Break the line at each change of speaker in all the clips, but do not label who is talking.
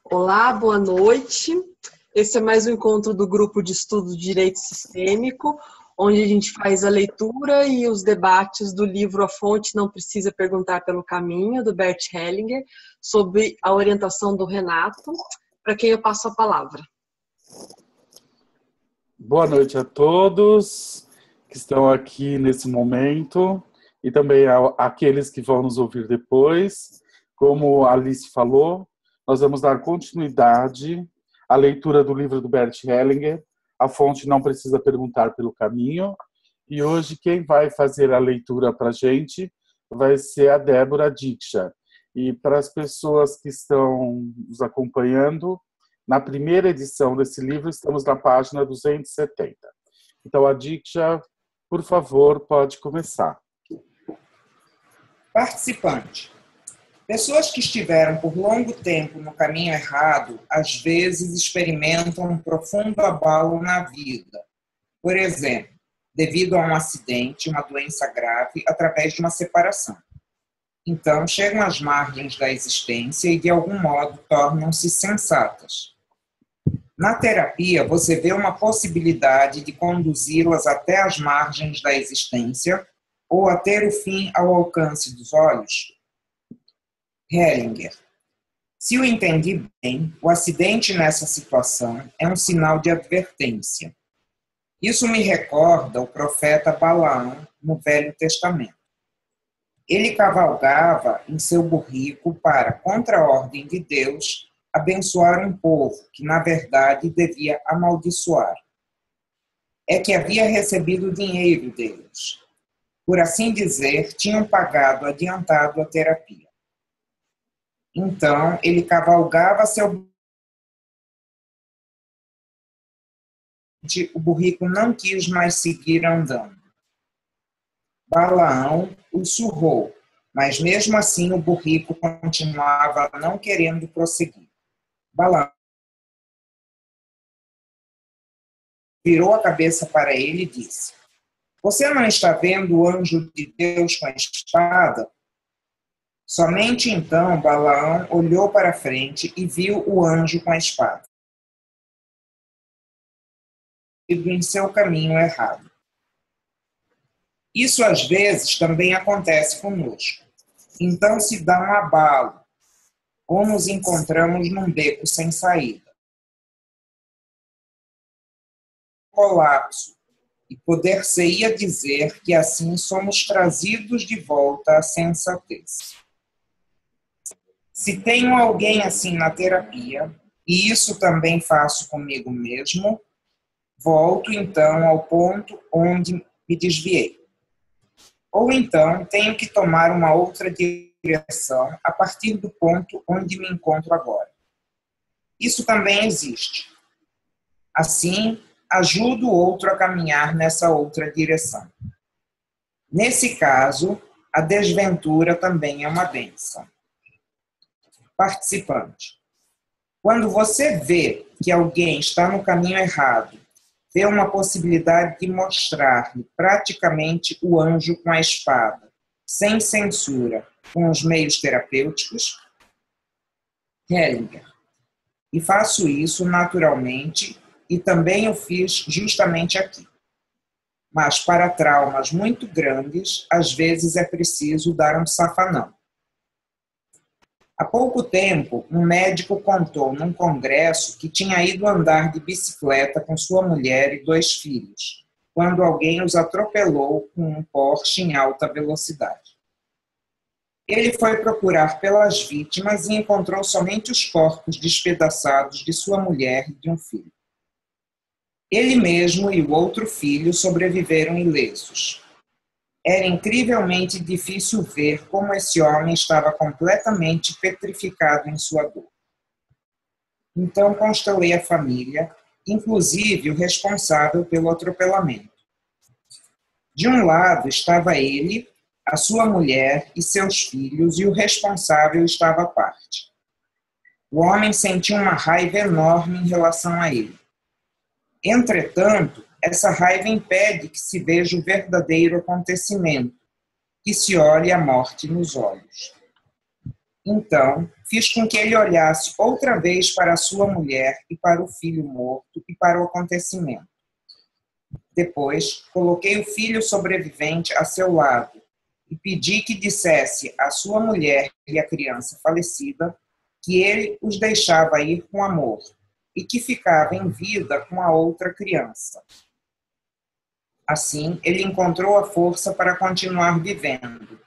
Olá, boa noite. Esse é mais um encontro do grupo de estudo de Direito Sistêmico, onde a gente faz a leitura e os debates do livro A Fonte Não Precisa Perguntar pelo Caminho, do Bert Hellinger, sob a orientação do Renato, para quem eu passo a palavra.
Boa noite a todos que estão aqui nesse momento e também àqueles que vão nos ouvir depois. Como a Alice falou, nós vamos dar continuidade à leitura do livro do Bert Hellinger, A Fonte Não Precisa Perguntar pelo Caminho. E hoje quem vai fazer a leitura para a gente vai ser a Débora Diksha. E para as pessoas que estão nos acompanhando, na primeira edição desse livro, estamos na página 270. Então, a Diksha, por favor, pode começar.
Participante. Pessoas que estiveram por longo tempo no caminho errado, às vezes experimentam um profundo abalo na vida. Por exemplo, devido a um acidente, uma doença grave, através de uma separação. Então, chegam às margens da existência e, de algum modo, tornam-se sensatas. Na terapia, você vê uma possibilidade de conduzi-las até as margens da existência ou a ter o fim ao alcance dos olhos? Hellinger. Se eu entendi bem, o acidente nessa situação é um sinal de advertência. Isso me recorda o profeta Balaão no Velho Testamento. Ele cavalgava em seu burrico para, contra a ordem de Deus, abençoar um povo que, na verdade, devia amaldiçoar. É que havia recebido dinheiro deles. Por assim dizer, tinham pagado adiantado a terapia. Então, ele cavalgava seu... O burrico não quis mais seguir andando. Balaão o surrou, mas mesmo assim o burrico continuava não querendo prosseguir. Balaão virou a cabeça para ele e disse: "Você não está vendo o anjo de Deus com a espada?" Somente então Balaão olhou para frente e viu o anjo com a espada em seu caminho errado. Isso às vezes também acontece conosco. Então se dá um abalo, ou nos encontramos num beco sem saída. Colapso, e poder-se-ia dizer que assim somos trazidos de volta à sensatez. Se tenho alguém assim na terapia, e isso também faço comigo mesmo, volto então ao ponto onde me desviei. Ou então tenho que tomar uma outra direção a partir do ponto onde me encontro agora. Isso também existe. Assim, ajudo o outro a caminhar nessa outra direção. Nesse caso, a desventura também é uma bênção. Participante. Quando você vê que alguém está no caminho errado, vê uma possibilidade de mostrar-lhe praticamente o anjo com a espada, sem censura, com os meios terapêuticos? Hellinger. E faço isso naturalmente, e também o fiz justamente aqui. Mas para traumas muito grandes, às vezes é preciso dar um safanão. Há pouco tempo, um médico contou num congresso que tinha ido andar de bicicleta com sua mulher e 2 filhos, quando alguém os atropelou com um Porsche em alta velocidade. Ele foi procurar pelas vítimas e encontrou somente os corpos despedaçados de sua mulher e de um filho. Ele mesmo e o outro filho sobreviveram ilesos. Era incrivelmente difícil ver como esse homem estava completamente petrificado em sua dor. Então constelei a família, inclusive o responsável pelo atropelamento. De um lado estava ele, a sua mulher e seus filhos, e o responsável estava à parte. O homem sentia uma raiva enorme em relação a ele. Entretanto, essa raiva impede que se veja o verdadeiro acontecimento, que se olhe a morte nos olhos. Então, fiz com que ele olhasse outra vez para a sua mulher e para o filho morto e para o acontecimento. Depois, coloquei o filho sobrevivente a seu lado e pedi que dissesse à sua mulher e à criança falecida que ele os deixava ir com amor e que ficava em vida com a outra criança. Assim, ele encontrou a força para continuar vivendo.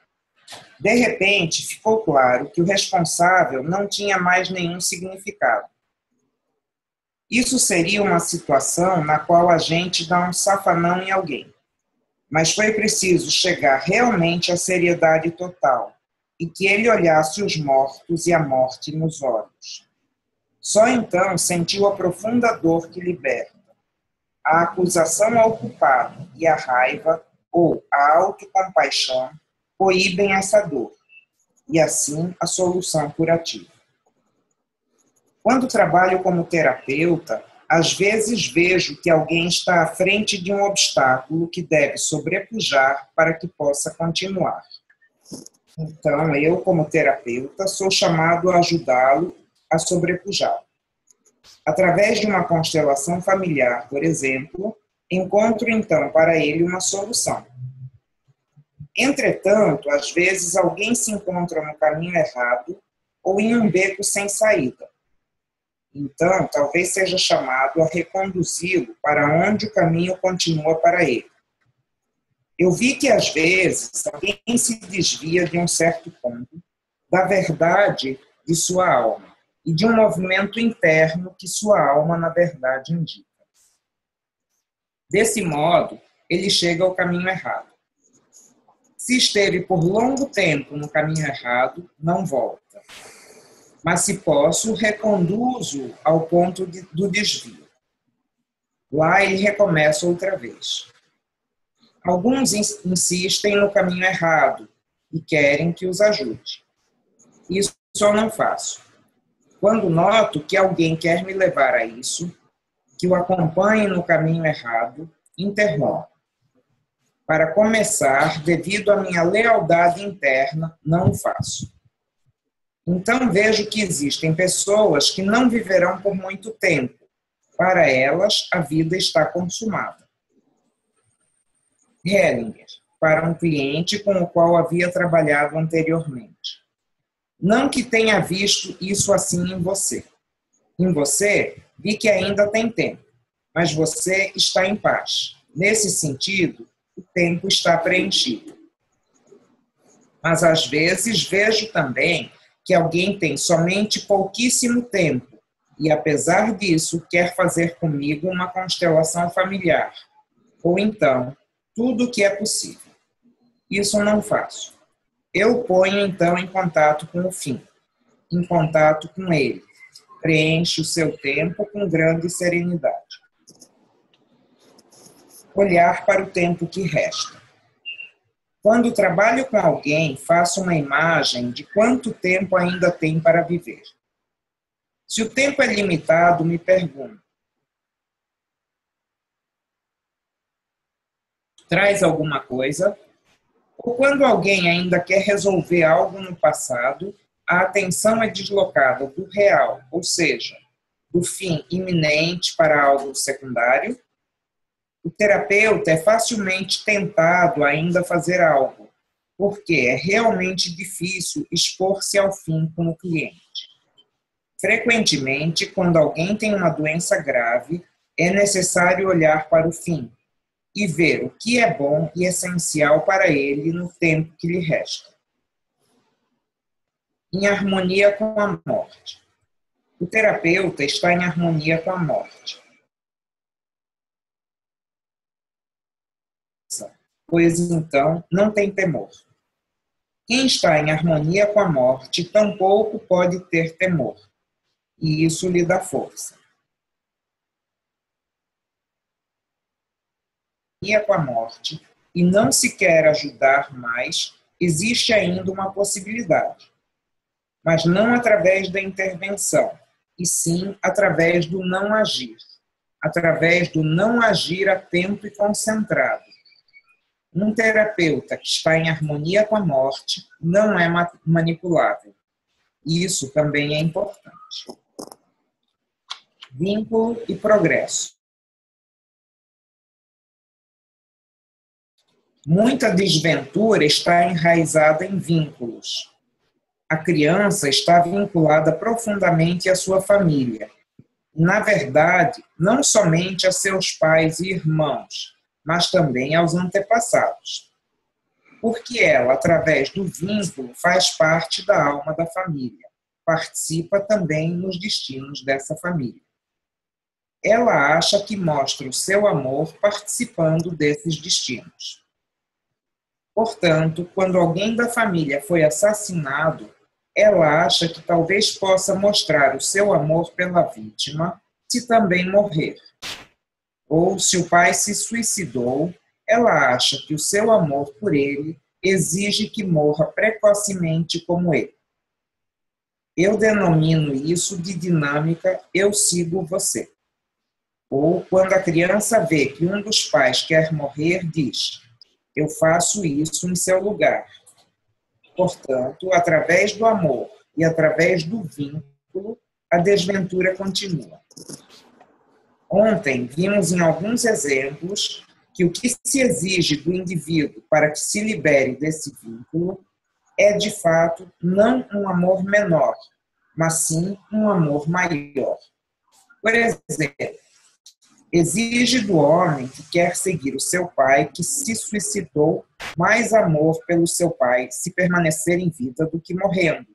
De repente, ficou claro que o responsável não tinha mais nenhum significado. Isso seria uma situação na qual a gente dá um safanão em alguém. Mas foi preciso chegar realmente à seriedade total e que ele olhasse os mortos e a morte nos olhos. Só então sentiu a profunda dor que liberta. A acusação ao culpado e a raiva ou a autocompaixão coíbem essa dor, e assim a solução curativa. Quando trabalho como terapeuta, às vezes vejo que alguém está à frente de um obstáculo que deve sobrepujar para que possa continuar. Então, eu, como terapeuta, sou chamado a ajudá-lo a sobrepujá-lo. Através de uma constelação familiar, por exemplo, encontro então para ele uma solução. Entretanto, às vezes alguém se encontra no caminho errado ou em um beco sem saída. Então, talvez seja chamado a reconduzi-lo para onde o caminho continua para ele. Eu vi que, às vezes, alguém se desvia de um certo ponto da verdade de sua alma e de um movimento interno que sua alma, na verdade, indica. Desse modo, ele chega ao caminho errado. Se esteve por longo tempo no caminho errado, não volta. Mas se posso, reconduzo ao ponto do desvio. Lá ele recomeça outra vez. Alguns insistem no caminho errado e querem que os ajude. Isso eu não faço. Quando noto que alguém quer me levar a isso, que o acompanhe no caminho errado, interrompo. Para começar, devido à minha lealdade interna, não o faço. Então vejo que existem pessoas que não viverão por muito tempo. Para elas, a vida está consumada. Hellinger, para um cliente com o qual havia trabalhado anteriormente. Não que tenha visto isso assim em você. Em você, vi que ainda tem tempo, mas você está em paz. Nesse sentido, o tempo está preenchido. Mas às vezes vejo também que alguém tem somente pouquíssimo tempo e, apesar disso, quer fazer comigo uma constelação familiar. Ou então, tudo o que é possível. Isso não faço. Eu ponho então em contato com o fim, em contato com ele. Preenche o seu tempo com grande serenidade. Olhar para o tempo que resta. Quando trabalho com alguém, faço uma imagem de quanto tempo ainda tem para viver. Se o tempo é limitado, me pergunto: traz alguma coisa? Ou quando alguém ainda quer resolver algo no passado, a atenção é deslocada do real, ou seja, do fim iminente para algo secundário? O terapeuta é facilmente tentado a ainda fazer algo, porque é realmente difícil expor-se ao fim com o cliente. Frequentemente, quando alguém tem uma doença grave, é necessário olhar para o fim e ver o que é bom e essencial para ele no tempo que lhe resta. Em harmonia com a morte. O terapeuta está em harmonia com a morte. Pois então não tem temor. Quem está em harmonia com a morte tampouco pode ter temor, e isso lhe dá força. Harmonia com a morte e não se quer ajudar mais, existe ainda uma possibilidade, mas não através da intervenção, e sim através do não agir, através do não agir atento e concentrado. Um terapeuta que está em harmonia com a morte não é manipulável. Isso também é importante. Vínculo e progresso. Muita desventura está enraizada em vínculos. A criança está vinculada profundamente à sua família. Na verdade, não somente a seus pais e irmãos, mas também aos antepassados. Porque ela, através do vínculo, faz parte da alma da família. Participa também nos destinos dessa família. Ela acha que mostra o seu amor participando desses destinos. Portanto, quando alguém da família foi assassinado, ela acha que talvez possa mostrar o seu amor pela vítima se também morrer. Ou, se o pai se suicidou, ela acha que o seu amor por ele exige que morra precocemente como ele. Eu denomino isso de dinâmica "eu sigo você". Ou, quando a criança vê que um dos pais quer morrer, diz: eu faço isso em seu lugar. Portanto, através do amor e através do vínculo, a desventura continua. Ontem, vimos em alguns exemplos que o que se exige do indivíduo para que se libere desse vínculo é, de fato, não um amor menor, mas sim um amor maior. Por exemplo, exige do homem que quer seguir o seu pai, que se suicidou, mais amor pelo seu pai se permanecer em vida do que morrendo.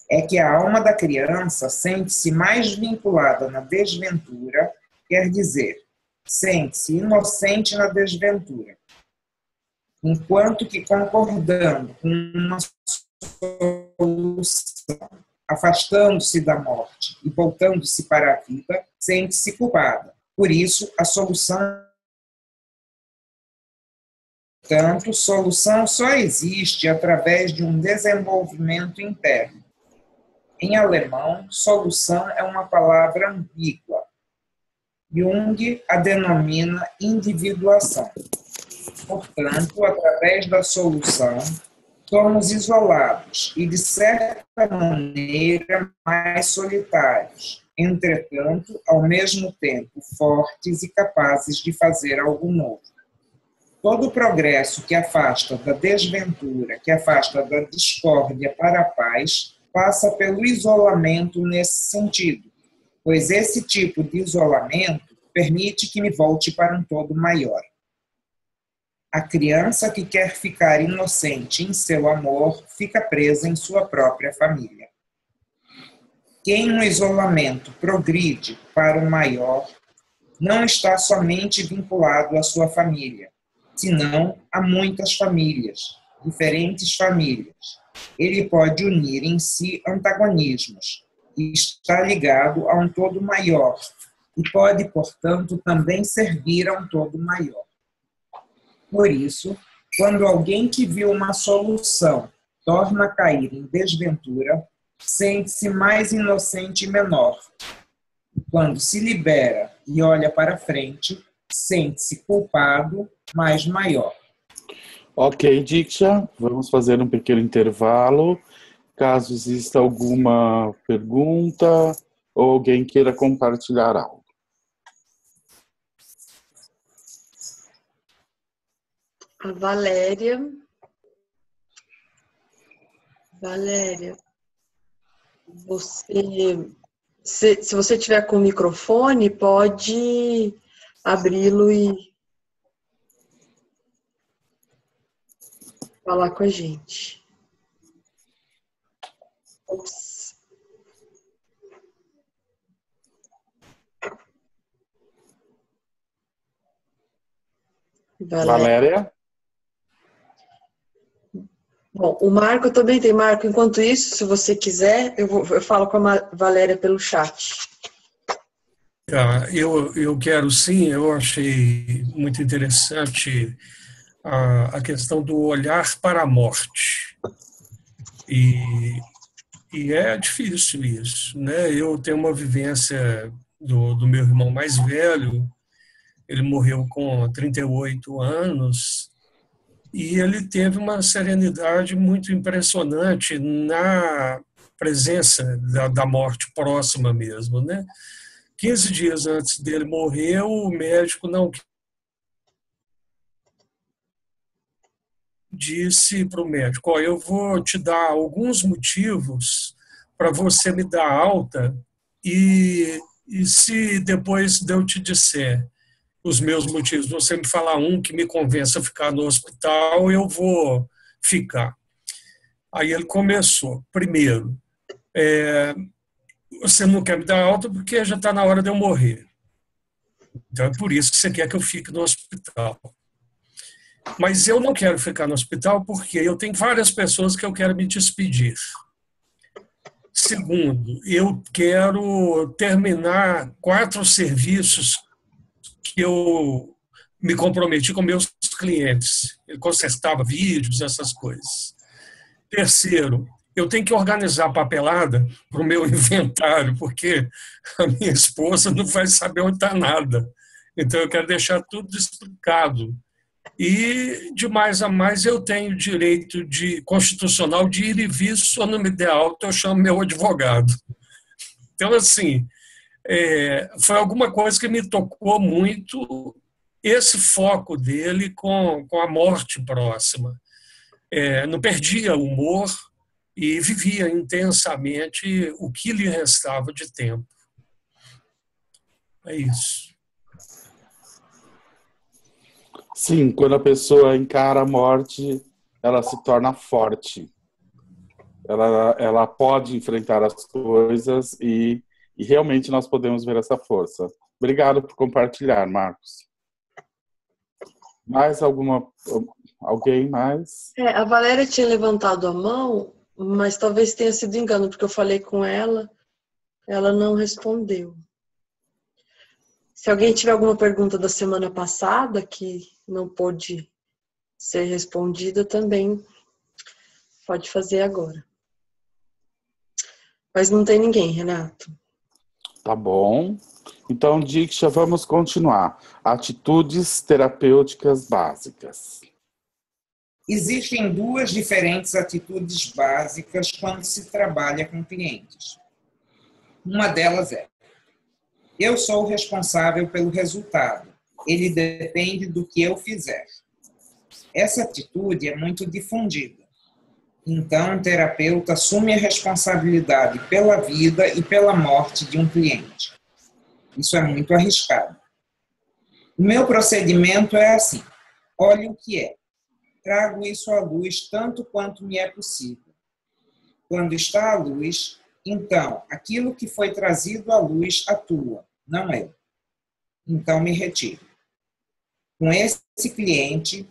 É que a alma da criança sente-se mais vinculada na desventura, quer dizer, sente-se inocente na desventura. Enquanto que, concordando com uma solução, afastando-se da morte e voltando-se para a vida, sente-se culpada. Por isso, a solução, portanto, solução só existe através de um desenvolvimento interno. Em alemão, solução é uma palavra ambígua. Jung a denomina individuação. Portanto, através da solução, somos isolados e, de certa maneira, mais solitários. Entretanto, ao mesmo tempo, fortes e capazes de fazer algo novo. Todo o progresso que afasta da desventura, que afasta da discórdia para a paz, passa pelo isolamento nesse sentido, pois esse tipo de isolamento permite que me volte para um todo maior. A criança que quer ficar inocente em seu amor fica presa em sua própria família. Quem no isolamento progride para o maior não está somente vinculado à sua família, senão a muitas famílias, diferentes famílias. Ele pode unir em si antagonismos e está ligado a um todo maior e pode, portanto, também servir a um todo maior. Por isso, quando alguém que viu uma solução torna a cair em desventura, sente-se mais inocente e menor. Quando se libera e olha para frente, sente-se culpado, mas maior.
Ok, Diksha, vamos fazer um pequeno intervalo. Caso exista alguma pergunta ou alguém queira compartilhar algo.
A Valéria. Valéria, se você tiver com o microfone, pode abri-lo e falar com a gente. Ops.
Valéria?
Bom, o Marco também tem. Marco, enquanto isso, se você quiser, eu falo com a Valéria pelo chat.
Eu quero sim, eu achei muito interessante a questão do olhar para a morte. E é difícil isso, né? Eu tenho uma vivência do meu irmão mais velho, ele morreu com 38 anos, e ele teve uma serenidade muito impressionante presença da morte próxima mesmo, né? 15 dias antes dele morrer, o médico não disse para o médico: eu vou te dar alguns motivos para você me dar alta e se depois de eu te disser os meus motivos, você me falar um que me convença a ficar no hospital, eu vou ficar. Aí ele começou. Primeiro, você não quer me dar alta porque já está na hora de eu morrer. Então é por isso que você quer que eu fique no hospital. Mas eu não quero ficar no hospital porque eu tenho várias pessoas que eu quero me despedir. Segundo, eu quero terminar 4 serviços que eu me comprometi com meus clientes. Eu consertava vídeos, essas coisas. Terceiro, eu tenho que organizar a papelada para o meu inventário, porque a minha esposa não vai saber onde está nada. Então, eu quero deixar tudo explicado. E, de mais a mais, eu tenho direito constitucional de ir e vir, se eu não me der alta, eu chamo meu advogado. Então, assim, foi alguma coisa que me tocou muito, esse foco dele com a morte próxima. Não perdia o humor e vivia intensamente o que lhe restava de tempo. É isso.
Sim, quando a pessoa encara a morte, ela se torna forte. Ela pode enfrentar as coisas e realmente nós podemos ver essa força. Obrigado por compartilhar, Marcos. Mais alguém mais?
A Valéria tinha levantado a mão, mas talvez tenha sido engano, porque eu falei com ela, ela não respondeu. Se alguém tiver alguma pergunta da semana passada que não pôde ser respondida, também pode fazer agora. Mas não tem ninguém, Renato.
Tá bom. Então, Diksha, vamos continuar. Atitudes terapêuticas básicas.
Existem 2 diferentes atitudes básicas quando se trabalha com clientes. Uma delas é: eu sou o responsável pelo resultado. Ele depende do que eu fizer. Essa atitude é muito difundida. Então, o terapeuta assume a responsabilidade pela vida e pela morte de um cliente. Isso é muito arriscado. O meu procedimento é assim: olhe o que é. Trago isso à luz tanto quanto me é possível. Quando está à luz, então, aquilo que foi trazido à luz atua, não eu. Então, me retiro. Com esse cliente,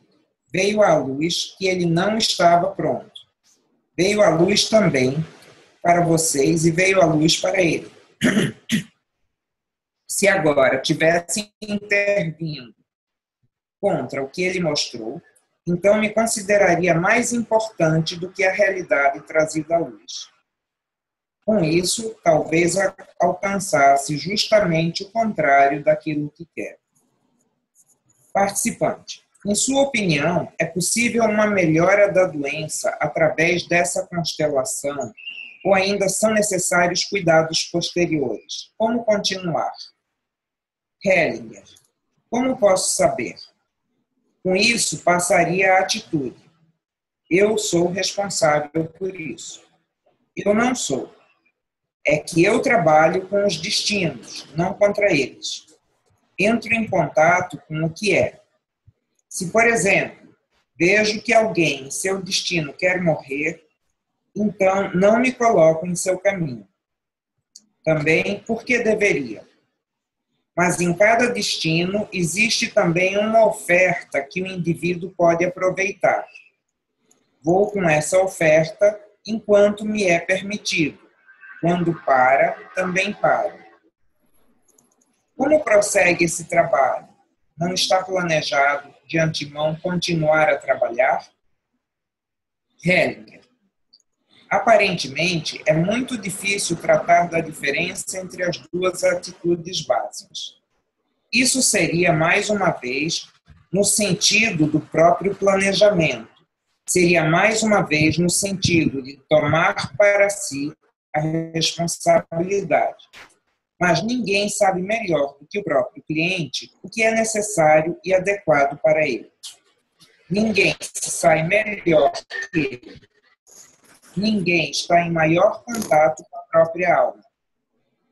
veio à luz que ele não estava pronto. Veio à luz também para vocês e veio à luz para ele. Se agora tivesse intervindo contra o que ele mostrou, então me consideraria mais importante do que a realidade trazida à luz. Com isso, talvez alcançasse justamente o contrário daquilo que quer. Participante, em sua opinião, é possível uma melhora da doença através dessa constelação ou ainda são necessários cuidados posteriores? Como continuar? Hellinger, como posso saber? Com isso, passaria a atitude. Eu sou responsável por isso. Eu não sou. É que eu trabalho com os destinos, não contra eles. Entro em contato com o que é. Se, por exemplo, vejo que alguém em seu destino quer morrer, então não me coloco em seu caminho. Também porque deveria. Mas em cada destino existe também uma oferta que o indivíduo pode aproveitar. Vou com essa oferta enquanto me é permitido. Quando para, também paro. Como prossegue esse trabalho? Não está planejado de antemão continuar a trabalhar? Hellinger. Aparentemente, é muito difícil tratar da diferença entre as 2 atitudes básicas. Isso seria, mais uma vez, no sentido do próprio planejamento. Seria, mais uma vez, no sentido de tomar para si a responsabilidade. Mas ninguém sabe melhor do que o próprio cliente o que é necessário e adequado para ele. Ninguém sai melhor que ele. Ninguém está em maior contato com a própria alma.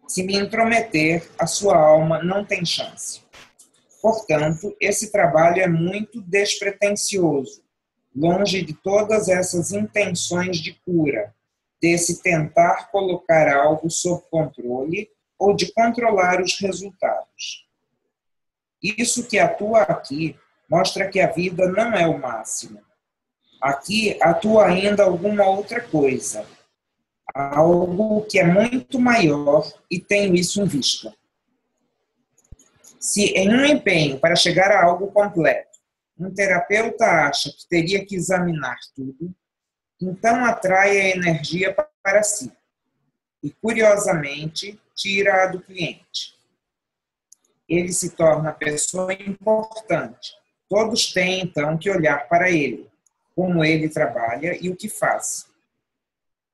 Se me intrometer, a sua alma não tem chance. Portanto, esse trabalho é muito despretensioso, longe de todas essas intenções de cura, desse tentar colocar algo sob controle ou de controlar os resultados. Isso que atua aqui mostra que a vida não é o máximo. Aqui atua ainda alguma outra coisa, algo que é muito maior e tenho isso em vista. Se em um empenho para chegar a algo completo, um terapeuta acha que teria que examinar tudo, então atrai a energia para si e, curiosamente, tira-a do cliente. Ele se torna pessoa importante. Todos têm, então, que olhar para ele, como ele trabalha e o que faz.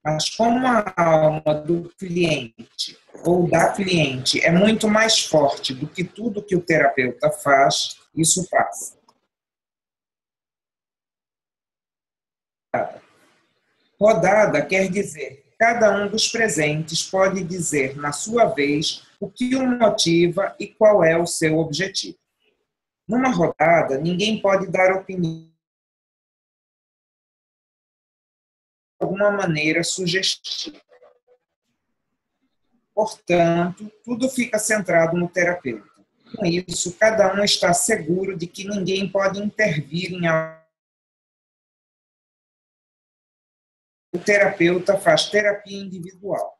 Mas como a alma do cliente ou da cliente é muito mais forte do que tudo que o terapeuta faz, isso passa. Rodada quer dizer que cada um dos presentes pode dizer, na sua vez, o que o motiva e qual é o seu objetivo. Numa rodada, ninguém pode dar opinião de alguma maneira sugestiva. Portanto, tudo fica centrado no terapeuta. Com isso, cada um está seguro de que ninguém pode intervir em algo. O terapeuta faz terapia individual.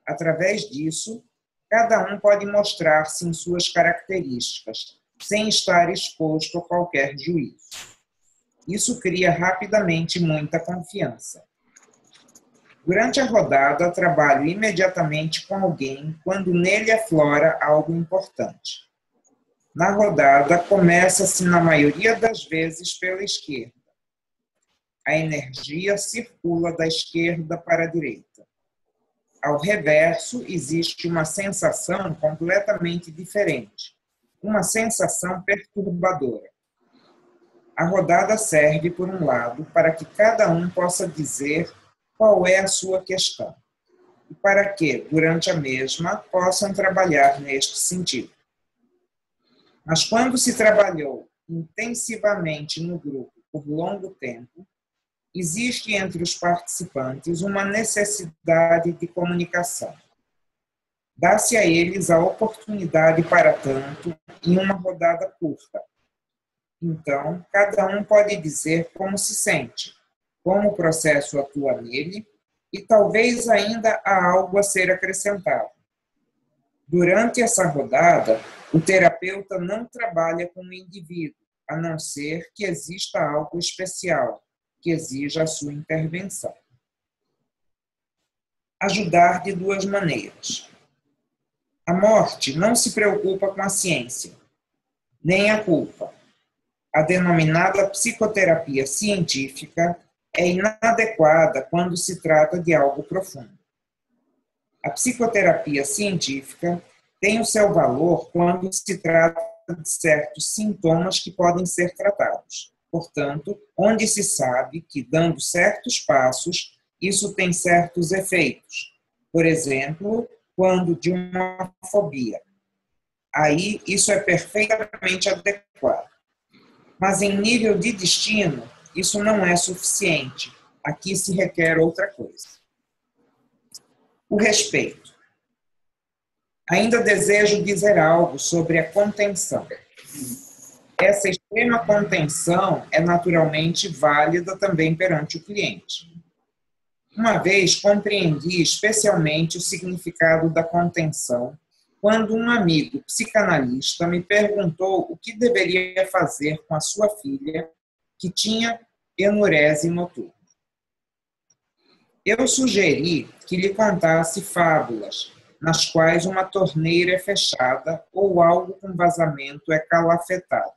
Através disso, cada um pode mostrar-se em suas características, sem estar exposto a qualquer juízo. Isso cria rapidamente muita confiança. Durante a rodada, trabalho imediatamente com alguém quando nele aflora algo importante. Na rodada, começa-se, na maioria das vezes, pela esquerda. A energia circula da esquerda para a direita. Ao reverso, existe uma sensação completamente diferente, uma sensação perturbadora. A rodada serve, por um lado, para que cada um possa dizer qual é a sua questão, e para que, durante a mesma, possam trabalhar neste sentido. Mas quando se trabalhou intensivamente no grupo por longo tempo, existe entre os participantes uma necessidade de comunicação. Dá-se a eles a oportunidade para tanto em uma rodada curta. Então, cada um pode dizer como se sente, como o processo atua nele e talvez ainda há algo a ser acrescentado. Durante essa rodada, o terapeuta não trabalha com o indivíduo, a não ser que exista algo especial que exija a sua intervenção. Ajudar de duas maneiras. A morte não se preocupa com a ciência, nem a culpa. A denominada psicoterapia científica é inadequada quando se trata de algo profundo. A psicoterapia científica tem o seu valor quando se trata de certos sintomas que podem ser tratados. Portanto, onde se sabe que, dando certos passos, isso tem certos efeitos. Por exemplo, quando de uma fobia. Aí, isso é perfeitamente adequado. Mas em nível de destino, isso não é suficiente. Aqui se requer outra coisa. O respeito. Ainda desejo dizer algo sobre a contenção. Essa extrema contenção é naturalmente válida também perante o cliente. Uma vez compreendi especialmente o significado da contenção quando um amigo psicanalista me perguntou o que deveria fazer com a sua filha que tinha enurese noturna. Eu sugeri que lhe contasse fábulas nas quais uma torneira é fechada ou algo com vazamento é calafetado.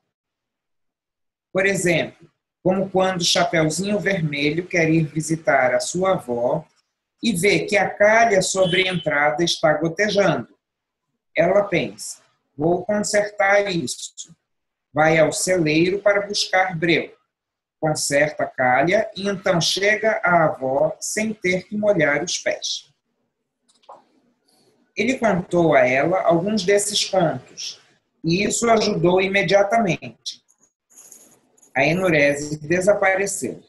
Por exemplo, como quando Chapeuzinho Vermelho quer ir visitar a sua avó e vê que a calha sobre a entrada está gotejando. Ela pensa: vou consertar isso. Vai ao celeiro para buscar breu. Conserta a calha e então chega à avó sem ter que molhar os pés. Ele contou a ela alguns desses contos, e isso ajudou imediatamente. A enurese desapareceu,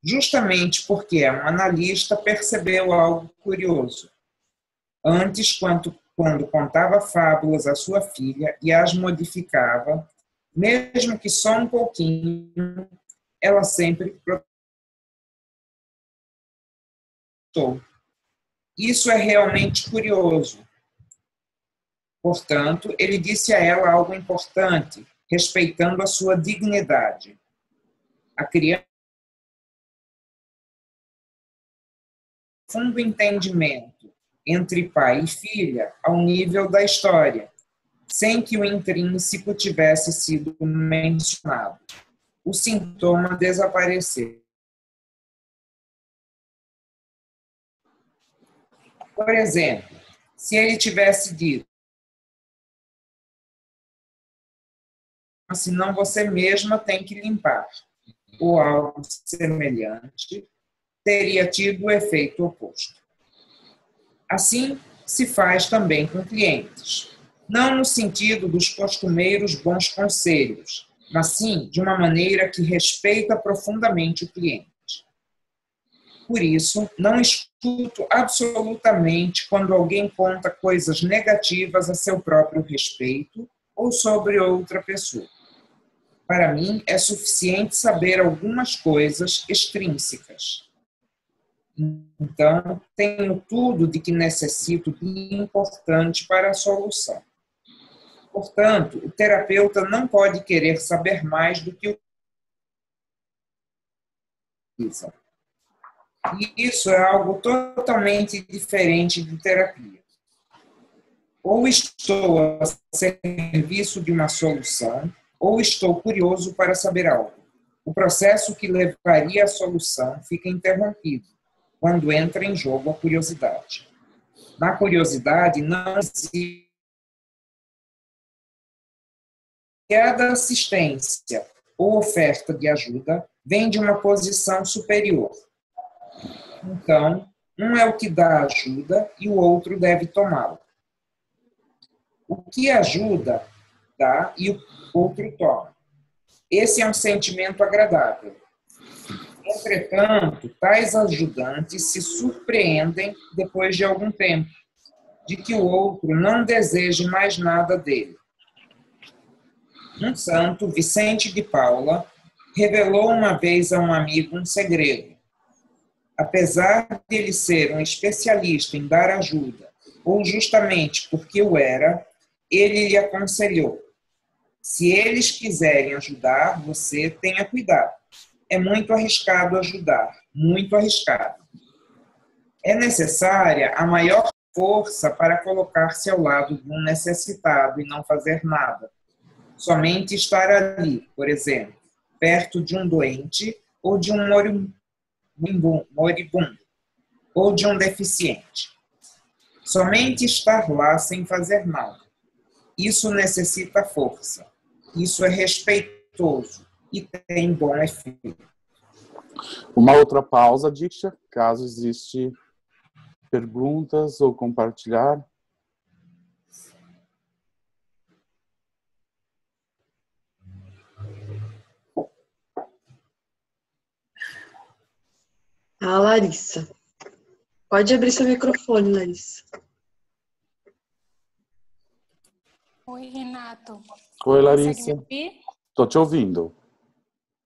justamente porque um analista percebeu algo curioso. Antes, quando contava fábulas à sua filha e as modificava, mesmo que só um pouquinho, ela sempre protestou. Isso é realmente curioso. Portanto, ele disse a ela algo importante, respeitando a sua dignidade. A criança tem um profundo entendimento entre pai e filha ao nível da história, sem que o intrínseco tivesse sido mencionado. O sintoma desapareceu. Por exemplo, se ele tivesse dito: senão você mesma tem que limpar, ou algo semelhante, teria tido o efeito oposto. Assim se faz também com clientes, não no sentido dos costumeiros bons conselhos, mas sim de uma maneira que respeita profundamente o cliente. Por isso, não escuto absolutamente quando alguém conta coisas negativas a seu próprio respeito ou sobre outra pessoa. Para mim, é suficiente saber algumas coisas extrínsecas. Então, tenho tudo de que necessito de importante para a solução. Portanto, o terapeuta não pode querer saber mais do que o que precisa. E isso é algo totalmente diferente de terapia. Ou estou a serviço de uma solução, ou estou curioso para saber algo. O processo que levaria à solução fica interrompido quando entra em jogo a curiosidade. Na curiosidade não existe cada assistência ou oferta de ajuda vem de uma posição superior. Então, um é o que dá ajuda e o outro deve tomá-la. O que ajuda, dá e o outro toma. Esse é um sentimento agradável. Entretanto, tais ajudantes se surpreendem, depois de algum tempo, de que o outro não deseje mais nada dele. Um santo, Vicente de Paula, revelou uma vez a um amigo um segredo. Apesar de ele ser um especialista em dar ajuda, ou justamente porque o era, ele lhe aconselhou: se eles quiserem ajudar, você tenha cuidado. É muito arriscado ajudar, muito arriscado. É necessária a maior força para colocar-se ao lado de um necessitado e não fazer nada. Somente estar ali, por exemplo, perto de um doente ou de um moribundo, ou de um deficiente. Somente estar lá sem fazer nada. Isso necessita força. Isso é respeitoso e tem bom efeito.
Uma outra pausa, Diksha, caso existe perguntas ou compartilhar.
Ah, Larissa. Pode abrir seu microfone, Larissa.
Oi, Renato.
Oi, Larissa.
Consegue me ouvir?
Estou te ouvindo.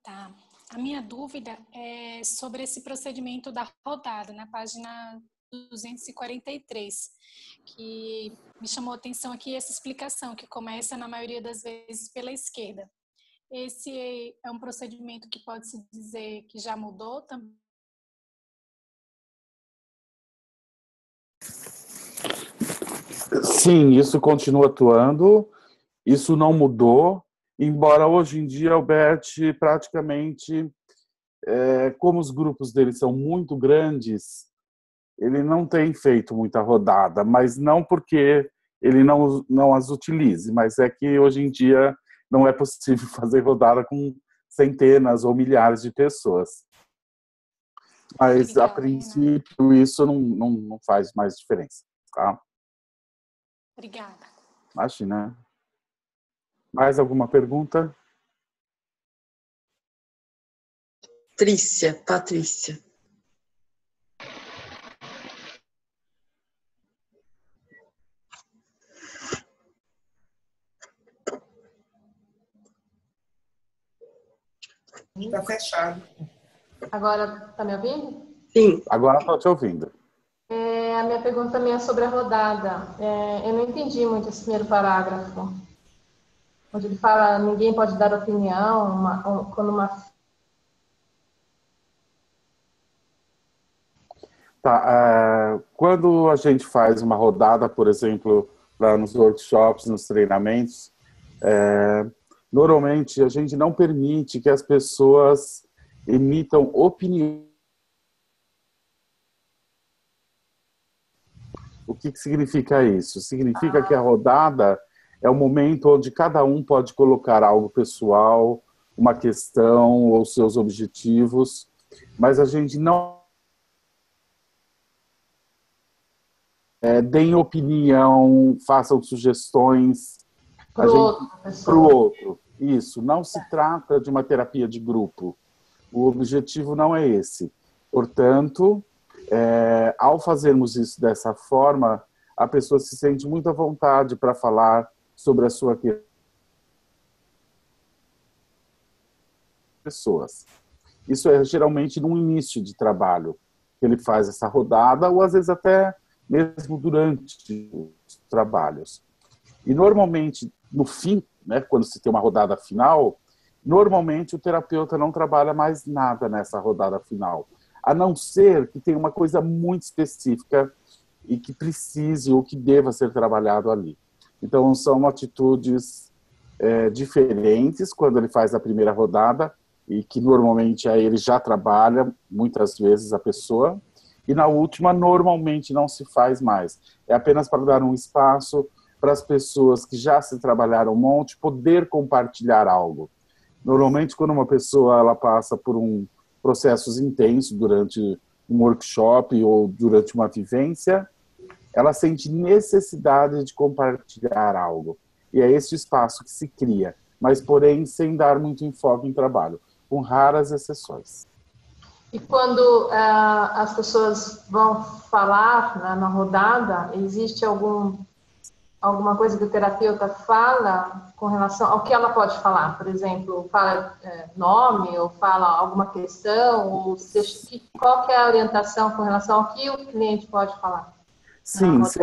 Tá. A minha dúvida é sobre esse procedimento da rodada, na página 243, que me chamou a atenção aqui essa explicação, que começa, na maioria das vezes, pela esquerda. Esse é um procedimento que pode-se dizer que já mudou também?
Sim, isso continua atuando, isso não mudou, embora hoje em dia o Bert praticamente, como os grupos dele são muito grandes, ele não tem feito muita rodada, mas não porque ele não as utilize, mas é que hoje em dia não é possível fazer rodada com centenas ou milhares de pessoas. Mas, a princípio, isso não faz mais diferença. Tá?
Obrigada.
Imagina. Mais alguma pergunta?
Patrícia.
Está fechado.
Agora, está me ouvindo?
Sim.
Agora estou te ouvindo.
A minha pergunta também é sobre a rodada. Eu não entendi muito esse primeiro parágrafo, onde ele fala ninguém pode dar opinião quando uma...
Tá, quando a gente faz uma rodada, por exemplo, lá nos workshops, nos treinamentos, normalmente a gente não permite que as pessoas emitam opinião. O que significa isso? Significa que a rodada é o momento onde cada um pode colocar algo pessoal, uma questão ou seus objetivos, mas a gente não deem opinião, façam sugestões
Para
o outro. Isso, não se trata de uma terapia de grupo. O objetivo não é esse. Portanto, ao fazermos isso dessa forma, a pessoa se sente muito à vontade para falar sobre a sua pessoas. Isso é geralmente no início de trabalho que ele faz essa rodada, ou às vezes até mesmo durante os trabalhos. E normalmente, no fim, né, quando se tem uma rodada final, normalmente o terapeuta não trabalha mais nada nessa rodada final, a não ser que tenha uma coisa muito específica e que precise ou que deva ser trabalhado ali. Então, são atitudes diferentes quando ele faz a primeira rodada, e que normalmente aí ele já trabalha, muitas vezes, a pessoa, e na última, normalmente, não se faz mais. É apenas para dar um espaço para as pessoas que já se trabalharam um monte poder compartilhar algo. Normalmente, quando uma pessoa ela passa por processos intensos durante um workshop ou durante uma vivência, ela sente necessidade de compartilhar algo. E é esse o espaço que se cria, mas, porém, sem dar muito enfoque em trabalho, com raras exceções.
E quando as pessoas vão falar, né, na rodada, existe alguma coisa que o terapeuta fala com relação ao que ela pode falar? Por exemplo, fala nome, ou fala alguma questão, ou qual que é a orientação com relação ao que o cliente pode falar?
Sim, se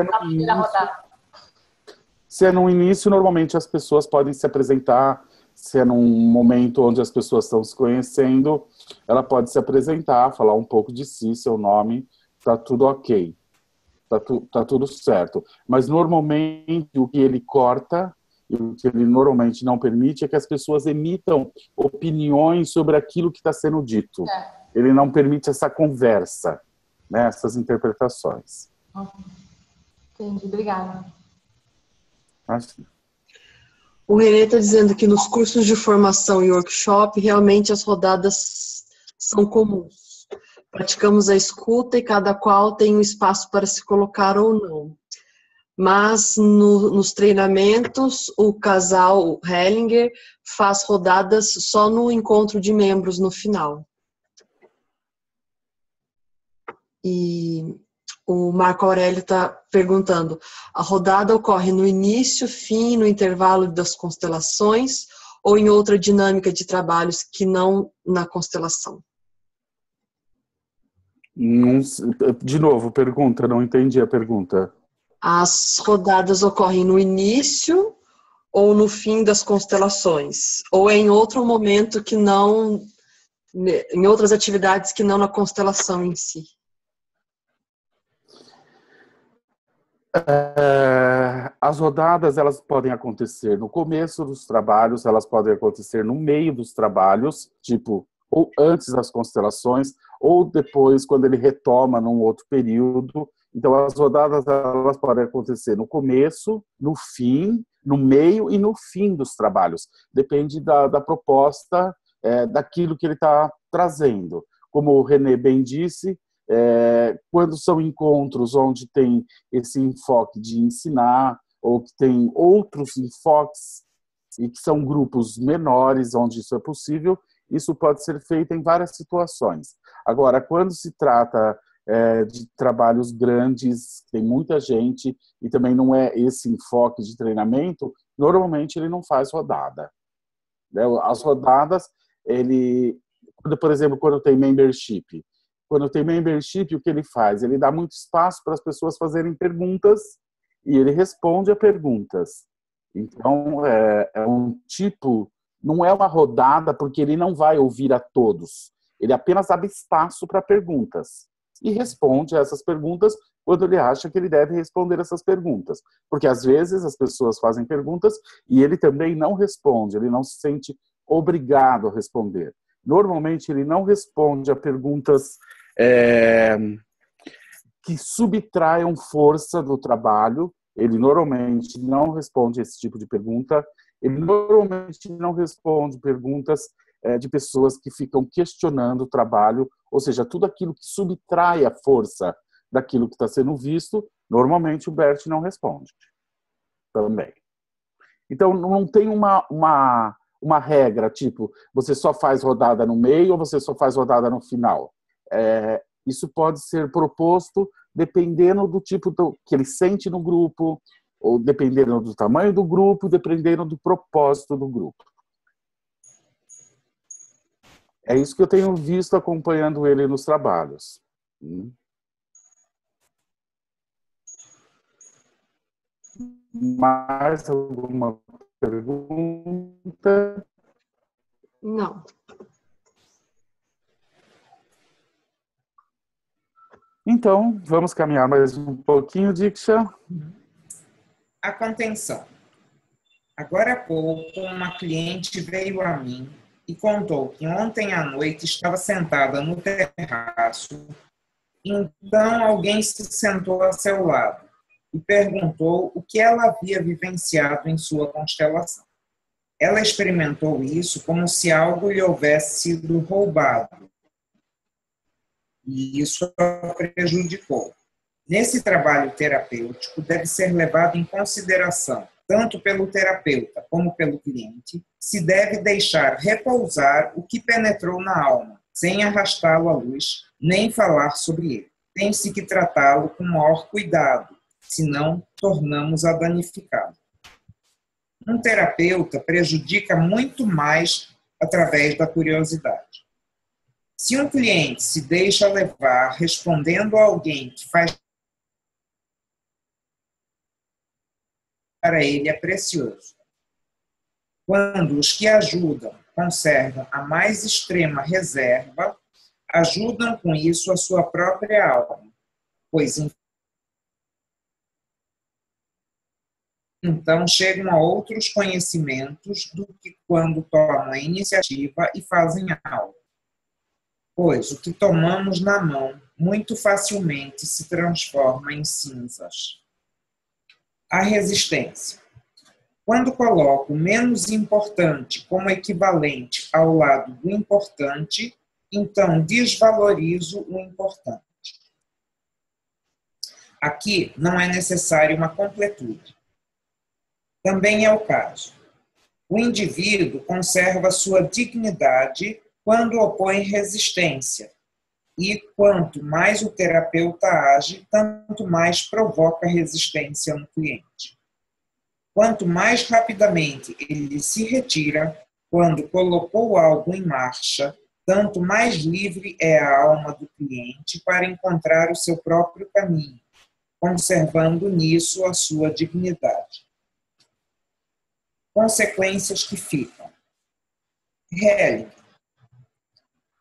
é no início, normalmente as pessoas podem se apresentar. Se é num momento onde as pessoas estão se conhecendo, ela pode se apresentar, falar um pouco de si, seu nome, tá tudo ok, tá tudo certo. Mas normalmente o que ele corta e o que ele normalmente não permite é que as pessoas emitam opiniões sobre aquilo que está sendo dito. Ele não permite essa conversa, né, essas interpretações.
Entendi, obrigada.
O Renê está dizendo que nos cursos de formação e workshop, realmente as rodadas são comuns. Praticamos a escuta e cada qual tem um espaço para se colocar ou não. Mas nos treinamentos, o casal Hellinger faz rodadas só no encontro de membros no final. E o Marco Aurélio está perguntando, a rodada ocorre no início, fim, no intervalo das constelações ou em outra dinâmica de trabalhos que não na constelação?
De novo, pergunta, não entendi a pergunta.
As rodadas ocorrem no início ou no fim das constelações? Ou em outro momento que não, em outras atividades que não na constelação em si?
As rodadas, elas podem acontecer no começo dos trabalhos, elas podem acontecer no meio dos trabalhos, tipo, ou antes das constelações, ou depois, quando ele retoma num outro período. Então, as rodadas elas podem acontecer no começo, no fim, no meio e no fim dos trabalhos. Depende da proposta, daquilo que ele está trazendo. Como o René bem disse, quando são encontros onde tem esse enfoque de ensinar, ou que tem outros enfoques, e que são grupos menores, onde isso é possível, isso pode ser feito em várias situações. Agora, quando se trata de trabalhos grandes, tem muita gente, e também não é esse enfoque de treinamento, normalmente ele não faz rodada. As rodadas, por exemplo, quando tem membership, o que ele faz? Ele dá muito espaço para as pessoas fazerem perguntas e ele responde a perguntas. Então, é um tipo, não é uma rodada, porque ele não vai ouvir a todos. Ele apenas abre espaço para perguntas e responde a essas perguntas quando ele acha que ele deve responder essas perguntas. Porque, às vezes, as pessoas fazem perguntas e ele também não responde, ele não se sente obrigado a responder. Normalmente, ele não responde a perguntas que subtraiam força do trabalho. Ele normalmente não responde esse tipo de pergunta. Ele normalmente não responde perguntas de pessoas que ficam questionando o trabalho, ou seja, tudo aquilo que subtrai a força daquilo que está sendo visto, normalmente o Bert não responde também. Então, não tem uma regra, tipo, você só faz rodada no meio ou você só faz rodada no final. Isso pode ser proposto dependendo do tipo que ele sente no grupo, ou dependendo do tamanho do grupo, dependendo do propósito do grupo. É isso que eu tenho visto acompanhando ele nos trabalhos. Mais alguma pergunta?
Não.
Então, vamos caminhar mais um pouquinho, Diksha.
A contenção. Agora há pouco, uma cliente veio a mim e contou que ontem à noite estava sentada no terraço. Então, alguém se sentou a seu lado e perguntou o que ela havia vivenciado em sua constelação. Ela experimentou isso como se algo lhe houvesse sido roubado. E isso a prejudicou. Nesse trabalho terapêutico, deve ser levado em consideração, tanto pelo terapeuta como pelo cliente, se deve deixar repousar o que penetrou na alma, sem arrastá-lo à luz, nem falar sobre ele. Tem-se que tratá-lo com maior cuidado, senão tornamos a danificá-lo. Um terapeuta prejudica muito mais através da curiosidade. Se um cliente se deixa levar respondendo a alguém que faz para ele é precioso. Quando os que ajudam conservam a mais extrema reserva, ajudam com isso a sua própria alma, pois então chegam a outros conhecimentos do que quando tomam a iniciativa e fazem algo. Pois o que tomamos na mão muito facilmente se transforma em cinzas. A resistência. Quando coloco o menos importante como equivalente ao lado do importante, então desvalorizo o importante. Aqui não é necessário uma completude. Também é o caso. O indivíduo conserva sua dignidade quando opõe resistência, e quanto mais o terapeuta age, tanto mais provoca resistência no cliente. Quanto mais rapidamente ele se retira, quando colocou algo em marcha, tanto mais livre é a alma do cliente para encontrar o seu próprio caminho, conservando nisso a sua dignidade. Consequências que ficam. Helling.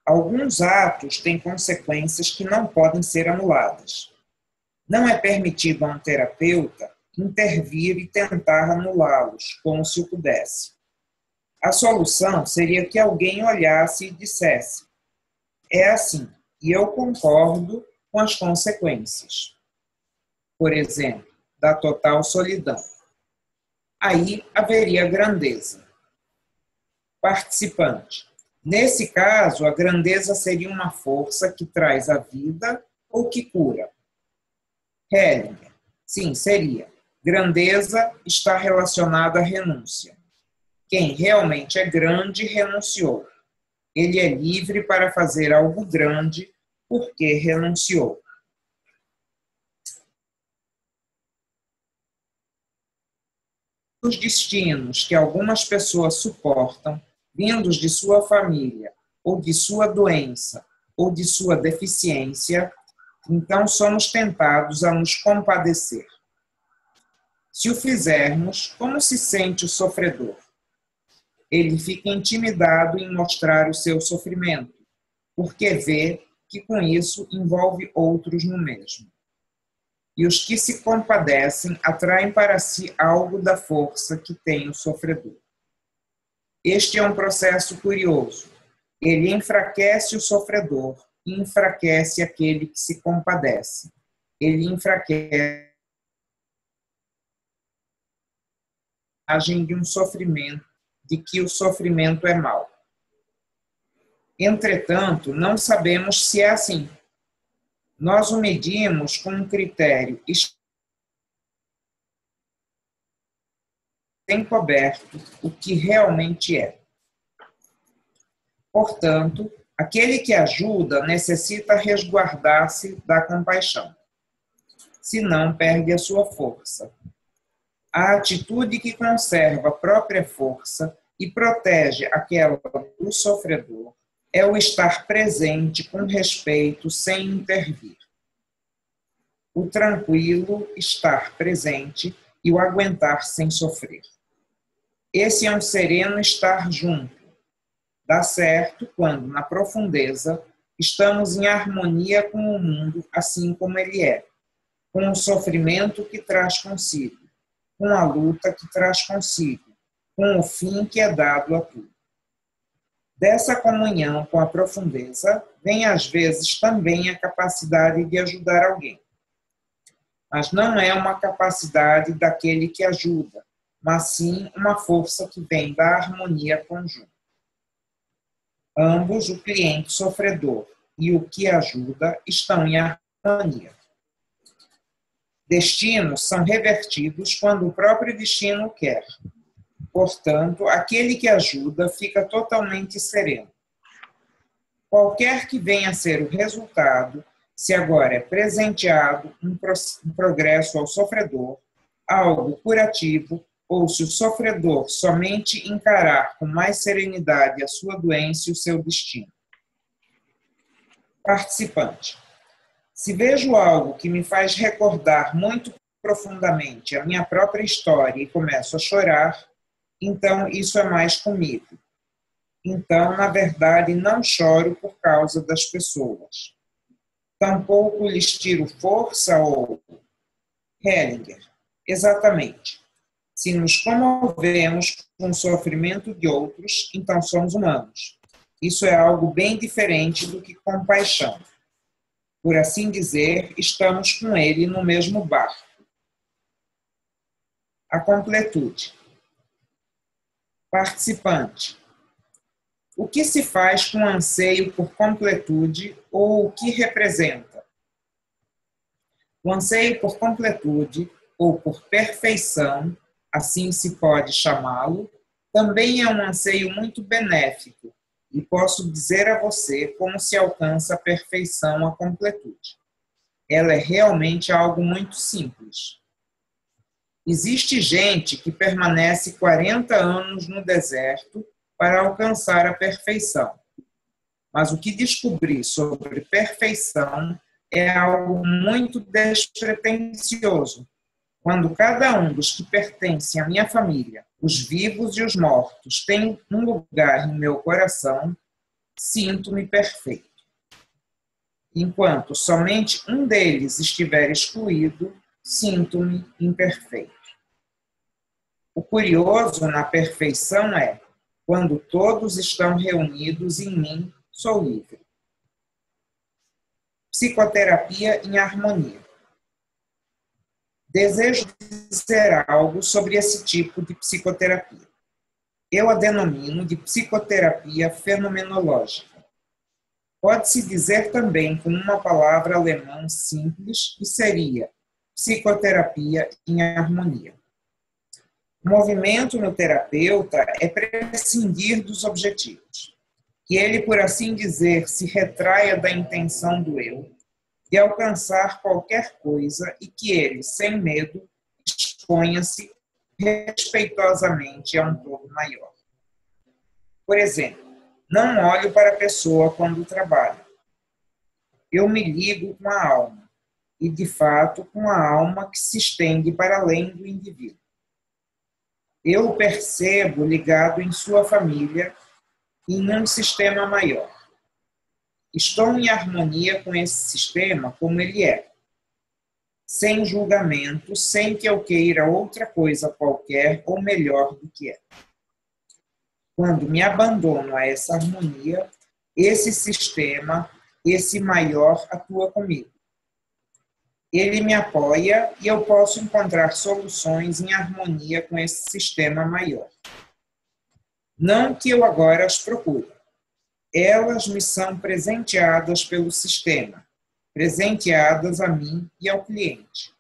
Alguns atos têm consequências que não podem ser anuladas. Não é permitido a um terapeuta intervir e tentar anulá-los, como se o pudesse. A solução seria que alguém olhasse e dissesse: é assim, e eu concordo com as consequências. Por exemplo, da total solidão. Aí haveria grandeza. Participante. Nesse caso, a grandeza seria uma força que traz a vida ou que cura. Hellinger. Sim, seria. Grandeza está relacionada à renúncia. Quem realmente é grande renunciou. Ele é livre para fazer algo grande porque renunciou. Os destinos que algumas pessoas suportam, vindos de sua família, ou de sua doença, ou de sua deficiência, então somos tentados a nos compadecer. Se o fizermos, como se sente o sofredor? Ele fica intimidado em mostrar o seu sofrimento, porque vê que com isso envolve outros no mesmo. E os que se compadecem atraem para si algo da força que tem o sofredor. Este é um processo curioso. Ele enfraquece o sofredor e enfraquece aquele que se compadece. Ele enfraquece a imagem de um sofrimento, de que o sofrimento é mau. Entretanto, não sabemos se é assim. Nós o medimos com um critério encoberto, o que realmente é. Portanto, aquele que ajuda necessita resguardar-se da compaixão, senão perde a sua força. A atitude que conserva a própria força e protege aquela do sofredor é o estar presente com respeito sem intervir. O tranquilo estar presente e o aguentar sem sofrer. Esse é um sereno estar junto. Dá certo quando, na profundeza, estamos em harmonia com o mundo assim como ele é, com o sofrimento que traz consigo, com a luta que traz consigo, com o fim que é dado a tudo. Dessa comunhão com a profundeza, vem às vezes também a capacidade de ajudar alguém. Mas não é uma capacidade daquele que ajuda, mas sim uma força que vem da harmonia conjunta. Ambos, o cliente sofredor e o que ajuda, estão em harmonia. Destinos são revertidos quando o próprio destino quer. Portanto, aquele que ajuda fica totalmente sereno. Qualquer que venha a ser o resultado, se agora é presenteado um progresso ao sofredor, algo curativo, ou se o sofredor somente encarar com mais serenidade a sua doença e o seu destino. Participante. Se vejo algo que me faz recordar muito profundamente a minha própria história e começo a chorar, então isso é mais comigo. Então, na verdade, não choro por causa das pessoas. Tampouco lhes tiro força ou... Hellinger. Exatamente. Se nos comovemos com o sofrimento de outros, então somos humanos. Isso é algo bem diferente do que compaixão. Por assim dizer, estamos com ele no mesmo barco. A completude. Participante. O que se faz com o anseio por completude ou o que representa? O anseio por completude ou por perfeição, assim se pode chamá-lo, também é um anseio muito benéfico e posso dizer a você como se alcança a perfeição, a completude. Ela é realmente algo muito simples. Existe gente que permanece 40 anos no deserto para alcançar a perfeição. Mas o que descobri sobre perfeição é algo muito despretensioso. Quando cada um dos que pertencem à minha família, os vivos e os mortos, tem um lugar em meu coração, sinto-me perfeito. Enquanto somente um deles estiver excluído, sinto-me imperfeito. O curioso na perfeição é, quando todos estão reunidos em mim, sou livre. Psicoterapia em harmonia. Desejo dizer algo sobre esse tipo de psicoterapia. Eu a denomino de psicoterapia fenomenológica. Pode-se dizer também com uma palavra alemã simples, que seria psicoterapia em harmonia. O movimento no terapeuta é prescindir dos objetivos. Que ele, por assim dizer, se retraia da intenção do eu, de alcançar qualquer coisa e que ele, sem medo, exponha-se respeitosamente a um todo maior. Por exemplo, não olho para a pessoa quando trabalho. Eu me ligo com a alma, e de fato com a alma que se estende para além do indivíduo. Eu o percebo ligado em sua família e em um sistema maior. Estou em harmonia com esse sistema como ele é, sem julgamento, sem que eu queira outra coisa qualquer ou melhor do que é. Quando me abandono a essa harmonia, esse sistema, esse maior, atua comigo. Ele me apoia e eu posso encontrar soluções em harmonia com esse sistema maior. Não que eu agora as procure. Elas me são presenteadas pelo sistema, presenteadas a mim e ao cliente.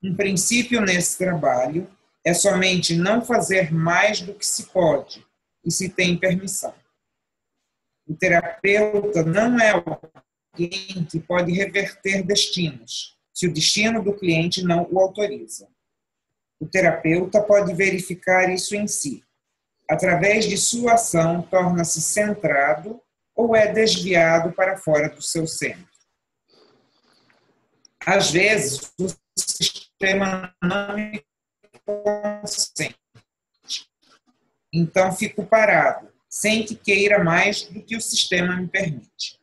Um princípio nesse trabalho é somente não fazer mais do que se pode e se tem permissão. O terapeuta não é alguém que pode reverter destinos, se o destino do cliente não o autoriza. O terapeuta pode verificar isso em si. Através de sua ação, torna-se centrado ou é desviado para fora do seu centro. Às vezes, o sistema não me consente. Então, fico parado, sem que queira mais do que o sistema me permite.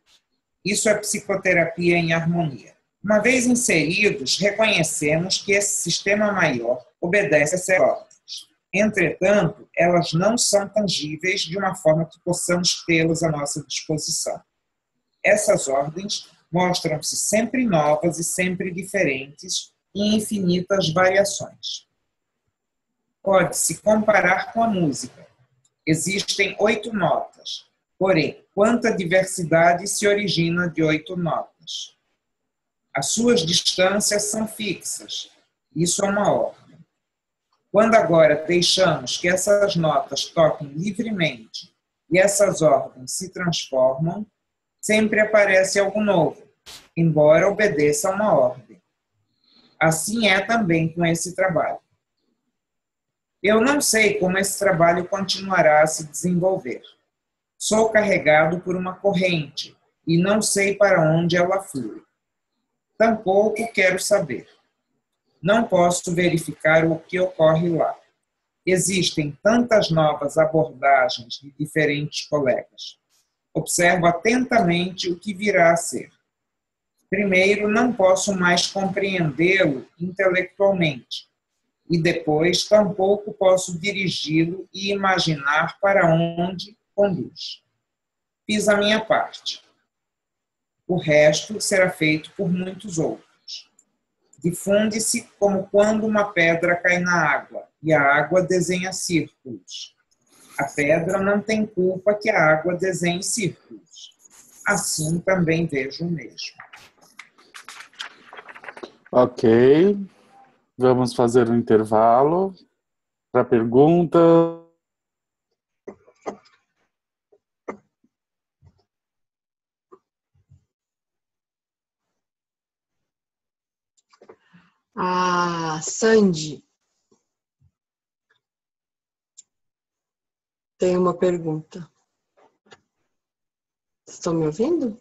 Isso é psicoterapia em harmonia. Uma vez inseridos, reconhecemos que esse sistema maior obedece a essas ordens. Entretanto, elas não são tangíveis de uma forma que possamos tê-las à nossa disposição. Essas ordens mostram-se sempre novas e sempre diferentes, em infinitas variações. Pode-se comparar com a música. Existem 8 notas, porém, quanta diversidade se origina de 8 notas. As suas distâncias são fixas, isso é uma ordem. Quando agora deixamos que essas notas toquem livremente e essas ordens se transformam, sempre aparece algo novo, embora obedeça a uma ordem. Assim é também com esse trabalho. Eu não sei como esse trabalho continuará a se desenvolver. Sou carregado por uma corrente e não sei para onde ela flui. Tampouco quero saber. Não posso verificar o que ocorre lá. Existem tantas novas abordagens de diferentes colegas. Observo atentamente o que virá a ser. Primeiro, não posso mais compreendê-lo intelectualmente. E depois, tampouco posso dirigi-lo e imaginar para onde conduz. Fiz a minha parte. O resto será feito por muitos outros. Difunde-se como quando uma pedra cai na água e a água desenha círculos. A pedra não tem culpa que a água desenhe círculos. Assim também vejo o mesmo.
Ok. Vamos fazer um intervalo para pergunta.
A Sandy tem uma pergunta. Estão me ouvindo?